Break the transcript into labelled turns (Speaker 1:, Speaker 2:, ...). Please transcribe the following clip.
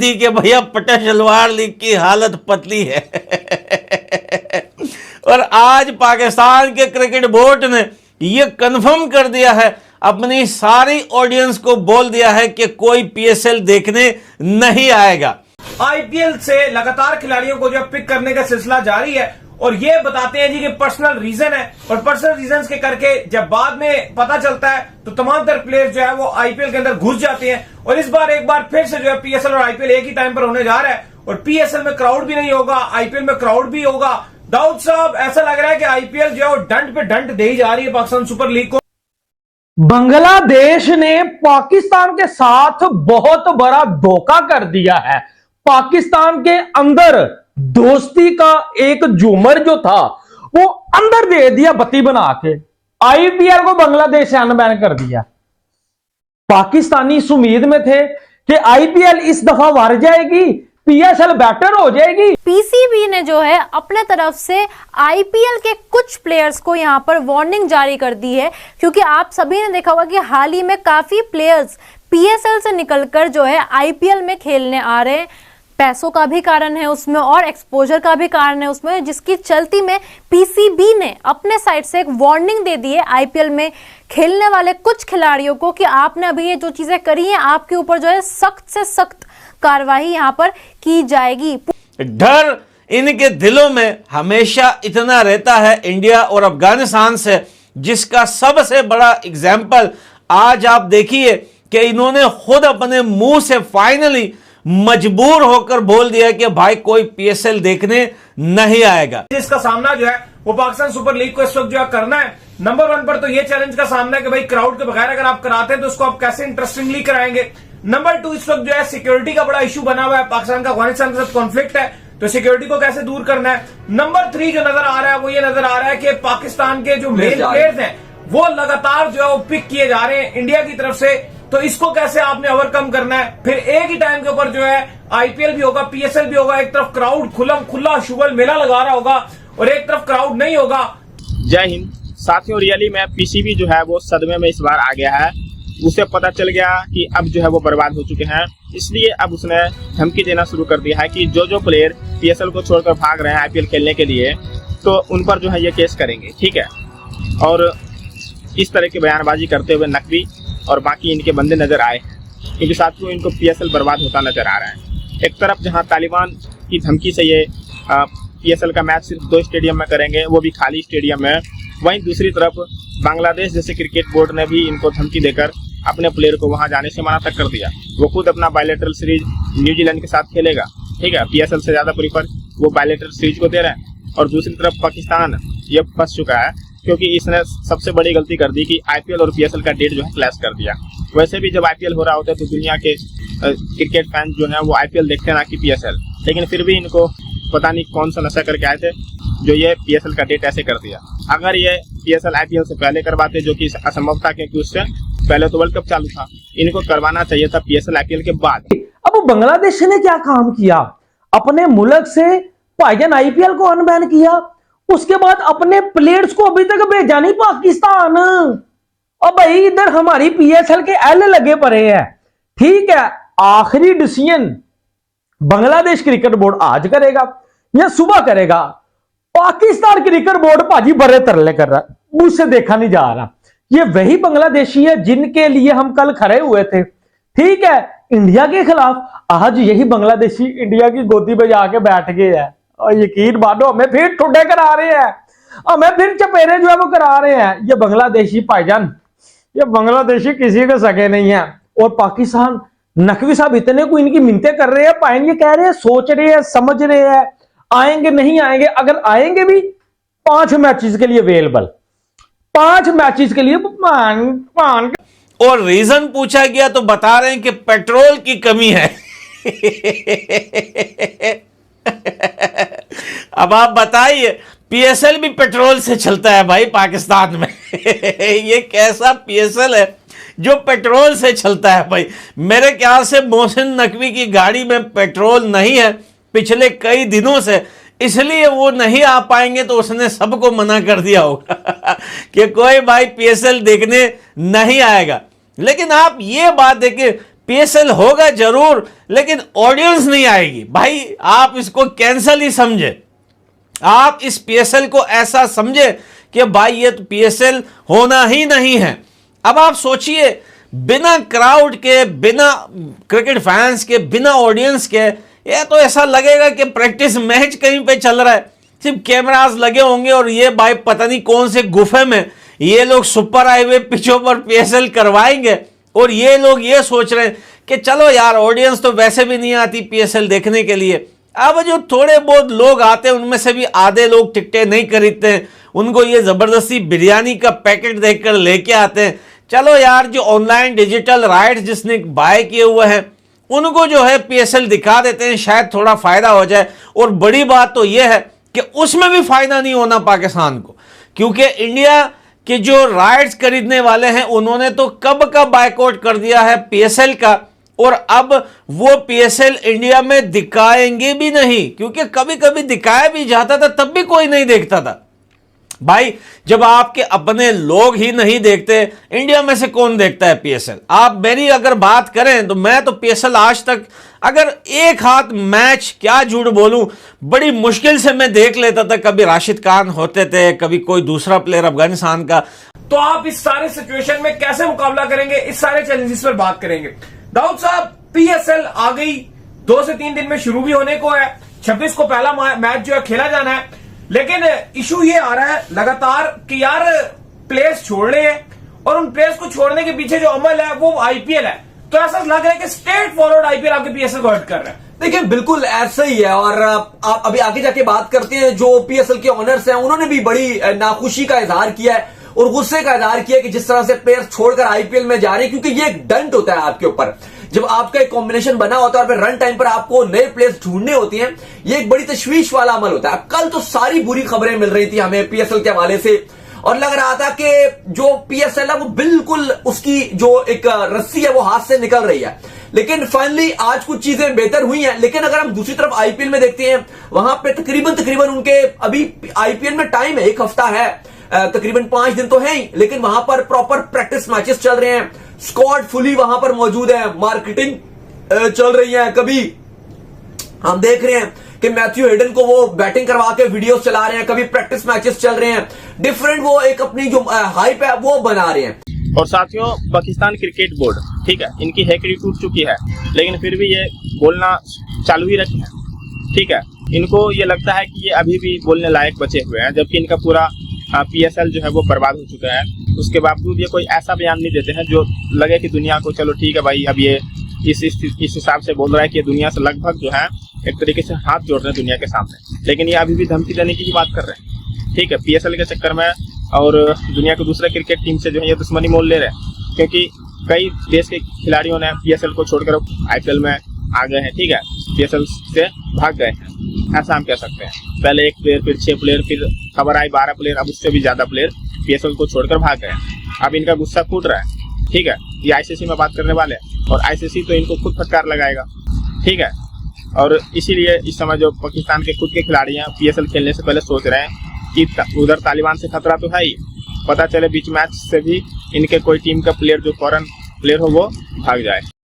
Speaker 1: थी कि भैया पटा शलवार लीग की हालत पतली है। और आज पाकिस्तान के क्रिकेट बोर्ड ने यह कंफर्म कर दिया है, अपनी सारी ऑडियंस को बोल दिया है कि कोई पीएसएल देखने नहीं आएगा।
Speaker 2: आईपीएल से लगातार खिलाड़ियों को जो पिक करने का सिलसिला जारी है और ये बताते हैं जी कि पर्सनल रीजन है, और पर्सनल रीजंस के करके जब बाद में पता चलता है तो तमाम तरह प्लेयर्स जो है वो आईपीएल के अंदर घुस जाते हैं। और इस बार एक बार फिर से जो है पीएसएल और आईपीएल एक ही टाइम पर होने जा रहा है, और पीएसएल में क्राउड भी नहीं होगा, आईपीएल में क्राउड भी होगा। दाऊद साहब, ऐसा लग रहा है कि आईपीएल जो है वो डंड पे डंड दे ही जा रही है पाकिस्तान सुपर लीग को।
Speaker 3: बांग्लादेश ने पाकिस्तान के साथ बहुत बड़ा धोखा कर दिया है। पाकिस्तान के अंदर दोस्ती का एक झूमर जो था वो अंदर दे दिया बत्ती बना के। आईपीएल को बांग्लादेश से अनबैन कर दिया। पाकिस्तानी इस उम्मीद में थे कि आईपीएल इस दफा हार जाएगी, पीएसएल बेटर हो जाएगी।
Speaker 4: पीसीबी ने जो है अपने तरफ से आईपीएल के कुछ प्लेयर्स को यहां पर वार्निंग जारी कर दी है, क्योंकि आप सभी ने देखा होगा कि हाल ही में काफी प्लेयर्स पीएसएल से निकलकर जो है आईपीएल में खेलने आ रहे हैं। पैसों का भी कारण है उसमें और एक्सपोजर का भी कारण है उसमें, जिसकी चलती में पीसीबी ने अपने साइड से एक वार्निंग दे दी है आईपीएल में खेलने वाले कुछ खिलाड़ियों को कि आपने अभी ये जो चीजें करी हैं आपके ऊपर जो है सख्त से सख्त कार्रवाई यहां पर की जाएगी।
Speaker 1: डर इनके दिलों में हमेशा इतना रहता है इंडिया और अफगानिस्तान से, जिसका सबसे बड़ा एग्जाम्पल आज आप देखिए कि इन्होंने खुद अपने मुंह से फाइनली मजबूर होकर बोल दिया कि भाई कोई पीएसएल देखने नहीं आएगा।
Speaker 2: जिसका सामना जो है वो पाकिस्तान सुपर लीग को इस वक्त जो है करना है। नंबर 1 पर तो ये चैलेंज का सामना है कि भाई क्राउड के बगैर अगर आप कराते हैं तो उसको आप कैसे इंटरेस्टिंगली कराएंगे। नंबर 2, इस वक्त जो है सिक्योरिटी का बड़ा इशू बना हुआ है, पाकिस्तान का अफगानिस्तान के साथ कॉन्फ्लिक्ट है, तो सिक्योरिटी को कैसे दूर करना है। नंबर 3 जो नजर आ रहा है वो ये नजर आ रहा है कि पाकिस्तान के जो मेन प्लेयर्स हैं वो लगातार जो है वो पिक किए जा रहे हैं इंडिया की तरफ से, तो इसको कैसे आपने ओवरकम करना है। फिर एक ही टाइम के ऊपर जो है आईपीएल भी होगा, पीएसएल भी होगा, एक तरफ क्राउड खुला शुगल मेला लगा रहा होगा और एक तरफ क्राउड नहीं होगा।
Speaker 5: जय हिंद साथियों, रियली में पीसीबी जो है वो सदमे में इस बार आ गया है। उसे पता चल गया कि अब जो है वो बर्बाद हो चुके हैं, इसलिए अब उसने धमकी देना शुरू कर दिया है कि जो प्लेयर पीएसएल को छोड़कर भाग रहे हैं आईपीएल खेलने के लिए, तो उन पर जो है ये केस करेंगे, ठीक है। और इस तरह की बयानबाजी करते हुए नकवी और बाकी इनके बंदे नजर आए हैं, क्योंकि साथियों इनको पीएसएल बर्बाद होता नजर आ रहा है। एक तरफ जहां तालिबान की धमकी से ये पीएसएल का मैच सिर्फ 2 स्टेडियम में करेंगे, वो भी खाली स्टेडियम में, वहीं दूसरी तरफ बांग्लादेश जैसे क्रिकेट बोर्ड ने भी इनको धमकी देकर अपने प्लेयर को वहां जाने से मना तक कर दिया। वो खुद अपना बायलैटरल सीरीज न्यूजीलैंड के साथ खेलेगा, ठीक है। पीएसएल से ज्यादा प्रीफर वो बायलैटरल सीरीज को दे रहे हैं। और दूसरी तरफ पाकिस्तान ये फंस चुका है, क्योंकि इसने सबसे बड़ी गलती कर दी कि आईपीएल और पीएसएल का डेट जो है क्लैश कर दिया। वैसे भी जब आईपीएल हो रहा होता है तो दुनिया के क्रिकेट फैंस जो है वो आईपीएल देखते हैं ना कि पीएसएल, लेकिन फिर भी इनको पता नहीं कौन सा नशा करके आए थे जो ये पीएसएल का डेट ऐसे कर दिया। अगर ये पीएसएल आईपीएल से पहले करवाते, जो कि असंभव था क्योंकि उससे पहले तो वर्ल्ड कप चालू था, इनको करवाना चाहिए था पीएसएल आईपीएल के बाद।
Speaker 3: अब बांग्लादेश ने क्या काम किया, अपने मुल्क से भाईजान आईपीएल को अनबैन किया, उसके बाद अपने प्लेयर्स को अभी तक भेजा नहीं पाकिस्तान। अब भाई इधर हमारी पीएसएल के एल लगे पड़े हैं, ठीक है। आखिरी डिसीजन बांग्लादेश क्रिकेट बोर्ड आज करेगा या सुबह करेगा। पाकिस्तान क्रिकेट बोर्ड भाजी बड़े तरले कर रहा है, मुझसे देखा नहीं जा रहा। ये वही बांग्लादेशी है जिनके लिए हम कल खड़े हुए थे, ठीक है, इंडिया के खिलाफ। आज यही बांग्लादेशी इंडिया की गोदी पे जाके बैठ गए हैं और यकीन मानो हमें फिर ठुड्डे करा रहे हैं, हमें फिर चपेरे जो है वो करा रहे हैं। ये बांग्लादेशी भाईजान, ये बांग्लादेशी किसी के सगे नहीं है। और पाकिस्तान नकवी साहब इतने को इनकी मिन्नतें कर रहे हैं, पाएंगे कह रहे हैं, सोच रहे हैं, समझ रहे हैं, आएंगे नहीं आएंगे। अगर आएंगे भी 5 मैचेस के लिए अवेलेबल, 5 मैचेस के लिए मान।
Speaker 1: और रीजन पूछा गया तो बता रहे हैं कि पेट्रोल की कमी है। अब आप बताइए, पीएसएल भी पेट्रोल से चलता है भाई पाकिस्तान में। ये कैसा पीएसएल है जो पेट्रोल से चलता है भाई? मेरे ख्याल से मोहसिन नकवी की गाड़ी में पेट्रोल नहीं है पिछले कई दिनों से, इसलिए वो नहीं आ पाएंगे, तो उसने सबको मना कर दिया होगा कि कोई भाई पीएसएल देखने नहीं आएगा। लेकिन आप ये बात देखिए, पीएसएल होगा जरूर, लेकिन ऑडियंस नहीं आएगी भाई। आप इसको कैंसल ही समझे, आप इस पीएसएल को ऐसा समझे कि भाई ये तो पीएसएल होना ही नहीं है। अब आप सोचिए, बिना क्राउड के, बिना क्रिकेट फैंस के, बिना ऑडियंस के, ये तो ऐसा लगेगा कि प्रैक्टिस मैच कहीं पे चल रहा है, सिर्फ कैमरास लगे होंगे और ये भाई पता नहीं कौन से गुफे में ये लोग सुपर हाईवे पिचों पर पीएसएल करवाएंगे और ये लोग ये सोच रहे हैं कि चलो यार ऑडियंस तो वैसे भी नहीं आती पीएसएल देखने के लिए। अब जो थोड़े बहुत लोग आते हैं उनमें से भी आधे लोग टिकटें नहीं खरीदते हैं, उनको ये जबरदस्ती बिरयानी का पैकेट देखकर लेके आते हैं। चलो यार, जो ऑनलाइन डिजिटल राइट्स जिसने बाय किए हुए हैं उनको जो है पीएसएल दिखा देते हैं, शायद थोड़ा फायदा हो जाए। और बड़ी बात तो यह है कि उसमें भी फायदा नहीं होना पाकिस्तान को, क्योंकि इंडिया के जो राइट्स खरीदने वाले हैं उन्होंने तो कब का बायकॉट कर दिया है पीएसएल का, और अब वो पीएसएल इंडिया में दिखाएंगे भी नहीं, क्योंकि कभी कभी दिखाया भी जाता था तब भी कोई नहीं देखता था। भाई जब आपके अपने लोग ही नहीं देखते, इंडिया में से कौन देखता है पीएसएल? आप मेरी अगर बात करें तो मैं तो पीएसएल आज तक अगर एक हाथ मैच, क्या झूठ बोलूं, बड़ी मुश्किल से मैं देख लेता था। कभी राशिद खान होते थे, कभी कोई दूसरा प्लेयर अफगानिस्तान का।
Speaker 2: तो आप इस सारे सिचुएशन में कैसे मुकाबला करेंगे, इस सारे चैलेंजेस पर बात करेंगे। दाऊद साहब, पीएसएल आ गई, 2 से 3 दिन में शुरू भी होने को है, 26 को पहला मैच जो है खेला जाना है। लेकिन इशू ये आ रहा है लगातार कि यार प्लेयर्स छोड़ रहे हैं और उन प्लेयर्स को छोड़ने के पीछे जो अमल है वो आईपीएल है। तो ऐसा लग रहा है कि स्ट्रेट फॉरवर्ड आईपीएल आपके पीएसएल को हर्ट कर रहा है।
Speaker 6: देखिए बिल्कुल ऐसा ही है। और आप अभी आगे जाके बात करते हैं, जो पीएसएल के ओनर्स हैं उन्होंने भी बड़ी नाखुशी का इजहार किया है और गुस्से का इजहार किया कि जिस तरह से प्लेयर्स छोड़कर आईपीएल में जा रहे हैं, क्योंकि ये एक डंट होता है आपके ऊपर। जब आपका एक कॉम्बिनेशन बना होता है और फिर रन टाइम पर आपको नए प्लेयर्स ढूंढने होती हैं, ये एक बड़ी तशवीश वाला अमल होता है। कल तो सारी बुरी खबरें मिल रही थी हमें पीएसएल के हवाले से और लग रहा था कि जो पीएसएल है वो बिल्कुल उसकी जो एक रस्सी है वो हाथ से निकल रही है। लेकिन फाइनली आज कुछ चीजें बेहतर हुई हैं। लेकिन अगर हम दूसरी तरफ आईपीएल में देखते हैं, वहां पे तकरीबन उनके अभी आईपीएल में टाइम है, 1 हफ्ता है, तकरीबन 5 दिन तो है ही, लेकिन वहां पर प्रॉपर प्रैक्टिस मैचेस चल रहे हैं, स्क्वाड फुली वहां पर मौजूद है, मार्केटिंग चल रही है। कभी हम देख रहे हैं कि मैथ्यू हेडन को वो बैटिंग करवा के वीडियोस चला रहे हैं, कभी प्रैक्टिस मैचेस चल रहे हैं, डिफरेंट वो एक अपनी जो हाइप है वो बना रहे हैं।
Speaker 5: और साथियों, पाकिस्तान क्रिकेट बोर्ड, ठीक है, इनकी हैकड़ी टूट चुकी है, लेकिन फिर भी ये बोलना चालू ही रखे हैं। ठीक है, इनको ये लगता है कि ये अभी भी बोलने लायक बचे हुए हैं, जबकि इनका पूरा पीएसएल जो है वो बर्बाद हो चुका है। उसके बावजूद ये कोई ऐसा बयान नहीं देते हैं जो लगे कि दुनिया को चलो ठीक है भाई, अब ये इस हिसाब से बोल रहा है कि दुनिया से लगभग जो है एक तरीके से हाथ जोड़ रहे हैं दुनिया के सामने, लेकिन ये अभी भी धमकी देने की बात कर रहे हैं। ठीक है, पीएसएल के चक्कर में और दुनिया के दूसरे क्रिकेट टीम से जो है ये दुश्मनी मोल ले रहे हैं, क्योंकि कई देश के खिलाड़ियों ने पीएसएल को छोड़कर आईपीएल में आ गए हैं। ठीक है, पीएसएल से भाग गए हैं, ऐसा हम कह सकते हैं। पहले 1 प्लेयर, फिर 6 प्लेयर, फिर खबर आई 12 प्लेयर, अब उससे भी ज्यादा प्लेयर पीएसएल को छोड़कर भाग गए हैं। अब इनका गुस्सा फूट रहा है। ठीक है, ये आईसीसी में बात करने वाले हैं और आईसीसी तो इनको खुद फटकार लगाएगा। ठीक है, और इसीलिए इस समय जो पाकिस्तान के खुद के खिलाड़ी हैं पीएसएल खेलने से पहले सोच रहे हैं कि उधर तालिबान से खतरा तो है ही, पता चले बीच मैच से भी इनके कोई टीम का प्लेयर जो फॉरेन प्लेयर हो वो भाग जाए।